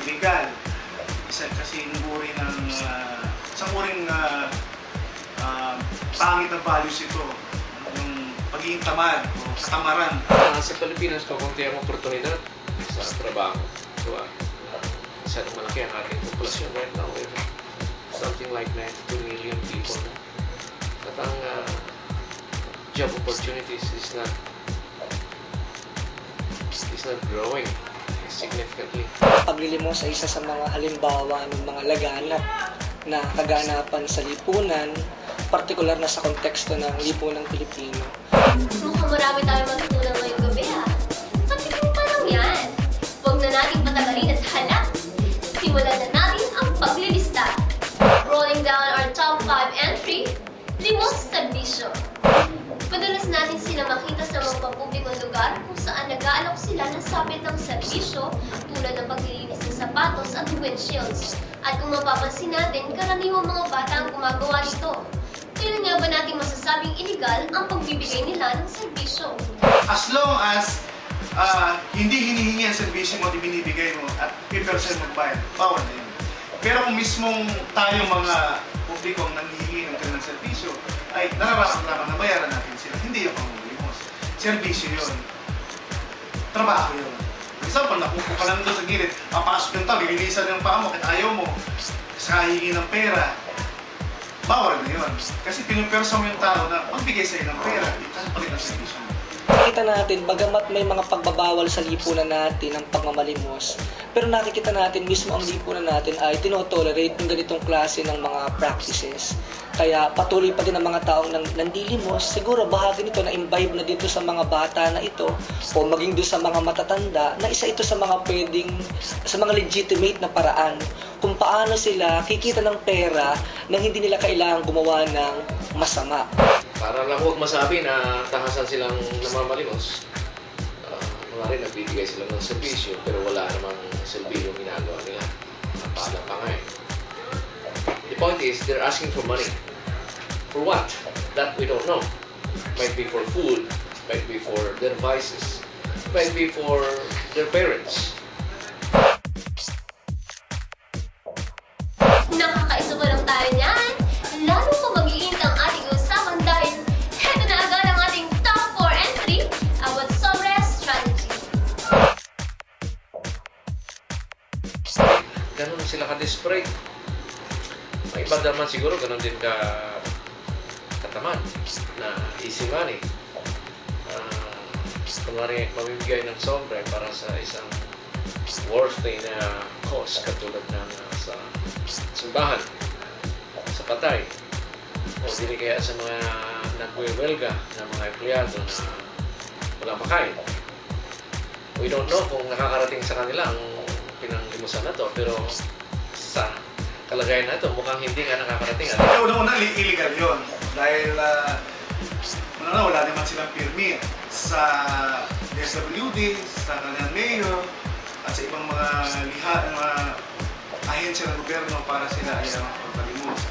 illegal. Isa kasi uri ng isang uring pangit na values ito, yung pagiging tamad o katamaran. Sa Pilipinas, kakunti ang oportunidad sa trabaho. So, masyadong malaki ang ating populasyon right now. We have something like 92 million people. At ang job opportunities is not growing significantly. Paglilimos ay isa sa mga halimbawa ng mga laganap na kaganapan sa lipunan, partikular na sa konteksto ng lipunang Pilipino. Mukhang marami tayong matutunan ngayong gabi ha. Patikin pa lang yan. Huwag na natin patagalin at halak. Simulan na natin ang paglilista. Rolling down our top 5 entry, limos serbisyo. Madalas natin sila makita sa mga pampublikong lugar kung saan nag-aalok sila ng sabit ng serbisyo tulad ng paglilinis ng sapatos at windshields. At kung mapapansin natin, karaniwang mga bata ang gumagawa nito. Kailan nga ba natin masasabing illegal ang pagbibigay nila ng serbisyo? As long as hindi hinihingi ang serbisyo mo at binibigay mo at 5% magbayad, bawal na yun. Pero kung mismong tayong mga publikong nanghihingi ng kanilang serbisyo, ay nararapat lamang na bayaran natin sila. Hindi yung pangunglimos. Serbisyo yun. Trabaho yun. For example, nakupo ka lang doon sa gilid, papasok yung tao, lilinisan yung paa mo, kahit ayaw mo, sa hihingi ng pera, bawal na yun. Kasi pinupersa mo yung tao na magbigay sa'yo ng pera, hindi kasi palit ang serbisyo mo. Nakita natin, bagamat may mga pagbabawal sa lipunan natin ng pagmamalimos, pero nakikita natin mismo ang lipunan natin ay tinotolerate ng ganitong klase ng mga practices. Kaya patuloy pa din ang mga taong nandilimos. Siguro bahagi nito na imbibe na dito sa mga bata na ito o maging doon sa mga matatanda na isa ito sa mga sa mga legitimate na paraan kung paano sila kikita ng pera nang hindi nila kailangang gumawa ng masama. Para lang huwag masabi na tahasan silang namamalimos. Mga rin, nagbibigay sila ng serbisyo pero wala namang serbisyo ginagawa nila. Napala pa nga eh. The point is, they're asking for money. For what? That we don't know. Might be for food, might be for their vices, might be for their parents. Nakakaisa pa lang tayo niyan. Lalo pa mag-iinit ang ating usapan dahil heto na agad ang ating top 4 entry about sobre strategy. Ganun sila ka-desperate. May iba naman siguro ganun din katamad na easy money. Kunwari mamimigay ng sobre para sa isang worthy na cause katulad ng sa simbahan, sa patay, o dili kaya sa mga nagwewelga na mga empleyado na walang makain. We don't know kung nakakarating sa kanila ang pinanglimusan na to, pero sa kalagayan na ito, mukhang hindi nga nakakarating. Una-una, illegal yun. Dahil wala naman silang permit sa SWD, sa kanilang mayor, at sa ibang mga mga ahensya ng gobyerno para sila ay magpalimos.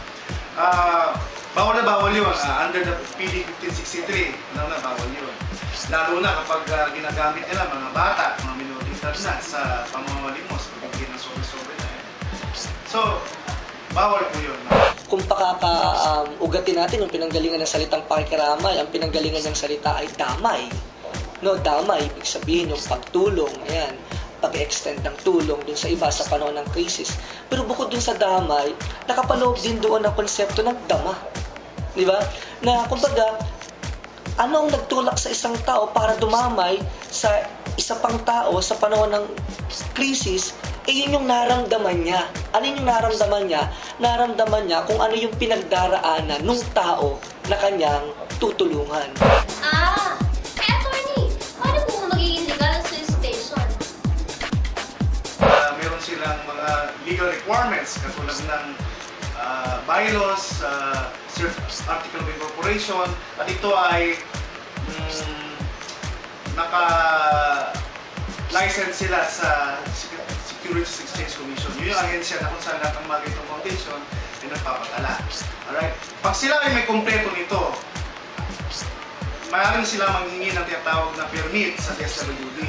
Bawal na bawal yun. Under the PD 1563, bawal yun. Lalo na kapag ginagamit nila mga bata, mga minoridad na sa pamamalimos, pagbibigay ng sobre-sobre na yun. So, bawal po yun. Kung pakaka-ugatin natin yung pinanggalingan ng salitang pakikiramay, ang pinanggalingan ng salita ay damay. No, damay, ibig sabihin yung pagtulong, ayan, pag-extend ng tulong dun sa iba sa panahon ng krisis. Pero bukod dun sa damay, nakapaloob din doon ang konsepto ng dama. Di ba? Na kumbaga, ano ang nagtulak sa isang tao para dumamay sa isa pang tao sa panahon ng krisis, yun yung naramdaman niya. Ano yung naramdaman niya? Naramdaman niya kung ano yung pinagdaraanan ng tao na kanyang tutulungan. Attorney, paano po magiging legal ang solicitation? Meron silang mga legal requirements katulad ng bylaws, article of incorporation, at ito ay naka-license sila sa Securities Exchange Commission. Yun yung ahensya na kung saan lahat ng mga ganitong foundation ay nagpapatala. Alright? Pag sila ay may kompleto nito, maaaring sila manghingi ng tinatawag na permit sa SWD.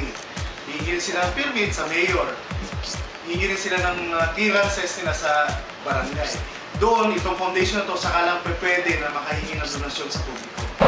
Hihingin sila ng permit sa mayor. hingi rin sila ng clearances nila sa barangay. Doon, itong foundation na to, saka lang pwede na makahingi ng donasyon sa publiko.